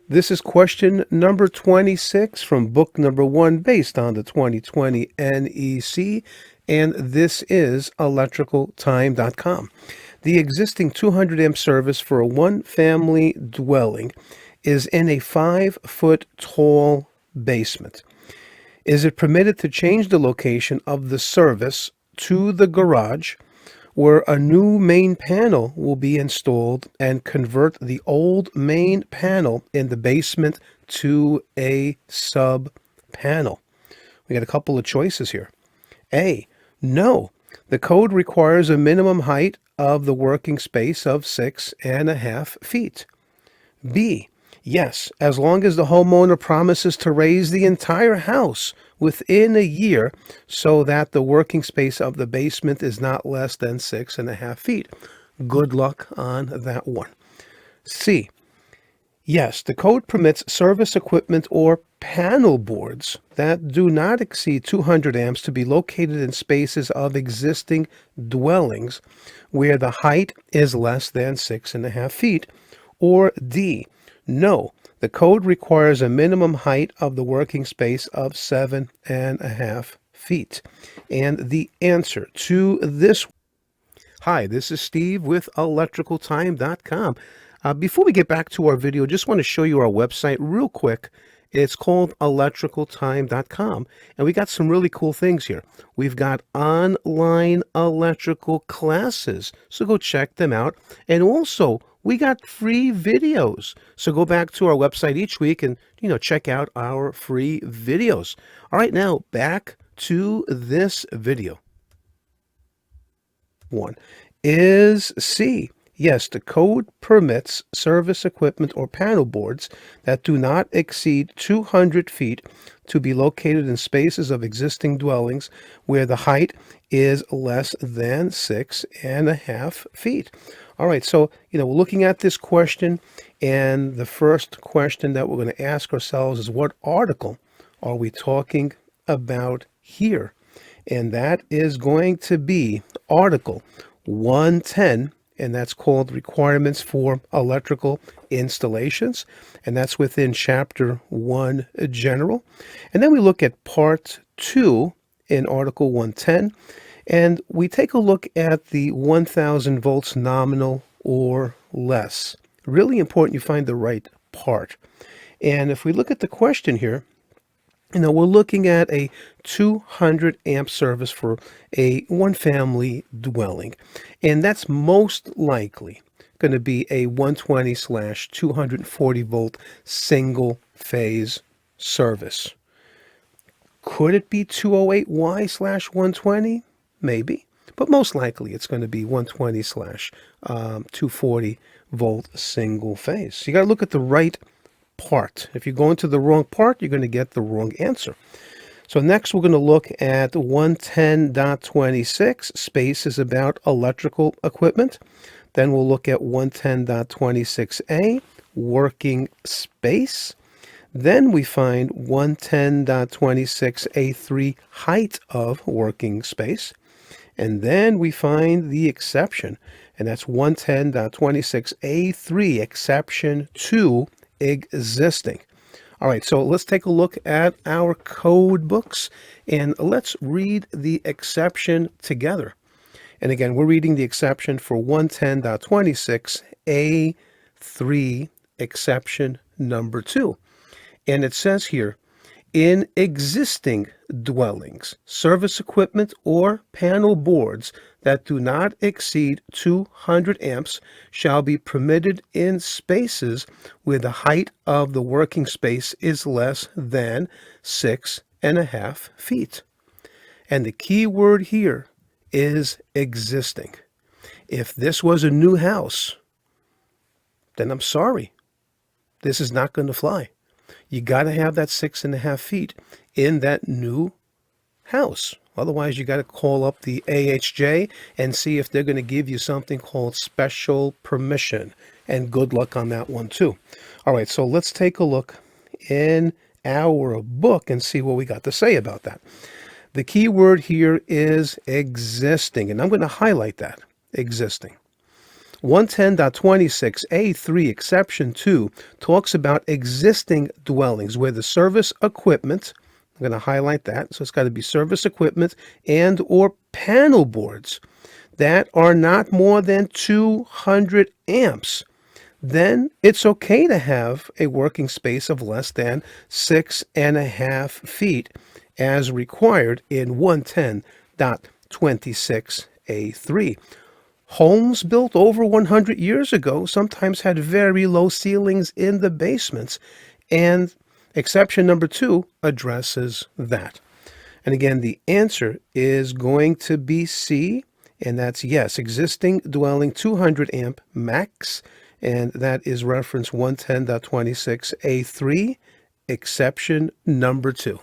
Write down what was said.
This is question number 26 from book number 1 based on the 2020 NEC, and this is electricaltime.com. The existing 200 amp service for a one-family dwelling is in a 5-foot tall basement. Is it permitted to change the location of the service to the garage, where a new main panel will be installed, and convert the old main panel in the basement to a sub panel? We got a couple of choices here. A, no. The code requires a minimum height of the working space of 6.5 feet. B, yes, as long as the homeowner promises to raise the entire house within a year so that the working space of the basement is not less than 6.5 feet. Good luck on that one. C, yes, the code permits service equipment or panel boards that do not exceed 200 amps to be located in spaces of existing dwellings where the height is less than 6.5 feet. Or D, no, the code requires a minimum height of the working space of 7.5 feet. And the answer to this... Hi, this is Steve with electricaltime.com. Before we get back to our video, just want to show you our website real quick. It's called electricaltime.com, and we got some really cool things here. We've got online electrical classes, so go check them out. And also, we got free videos. So go back to our website each week and, check out our free videos. All right, now back to this video. 1 is C. Yes, the code permits service equipment or panel boards that do not exceed 200 feet to be located in spaces of existing dwellings where the height is less than 6.5 feet. All right, so, we're looking at this question, and the first question that we're going to ask ourselves is, what article are we talking about here? And that is going to be Article 110, and that's called Requirements for Electrical Installations, and that's within Chapter 1 General. And then we look at Part 2 in Article 110, and we take a look at the 1,000 volts nominal or less. Really important you find the right part. And if we look at the question here, we're looking at a 200 amp service for a one-family dwelling. And that's most likely going to be a 120/240 volt single phase service. Could it be 208Y/120? Maybe. But most likely it's going to be 120/240 volt single phase. So you got to look at the right part. If you go into the wrong part, you're going to get the wrong answer. So next we're going to look at 110.26. Space is about electrical equipment. Then we'll look at 110.26a, working space. Then we find 110.26a3, height of working space. And then we find the exception, and that's 110.26a3, exception to existing. All right, so let's take a look at our code books, and let's read the exception together. And again, we're reading the exception for 110.26a3, exception number 2. And it says here, in existing dwellings, service equipment or panel boards that do not exceed 200 amps shall be permitted in spaces where the height of the working space is less than 6.5 feet. And the key word here is existing. If this was a new house, then I'm sorry, this is not going to fly. You got to have that 6.5 feet in that new house. Otherwise, you got to call up the AHJ and see if they're going to give you something called special permission. And good luck on that one, too. All right, so let's take a look in our book and see what we got to say about that. The key word here is existing, and I'm going to highlight that, existing. 110.26a3 exception 2 talks about existing dwellings where the service equipment, I'm going to highlight that, so it's got to be service equipment and or panel boards that are not more than 200 amps. Then it's okay to have a working space of less than 6.5 feet as required in 110.26a3. Homes built over 100 years ago sometimes had very low ceilings in the basements, and exception number 2 addresses that. And again, the answer is going to be C, and that's yes, existing dwelling 200 amp max, and that is reference 110.26a3, exception number 2.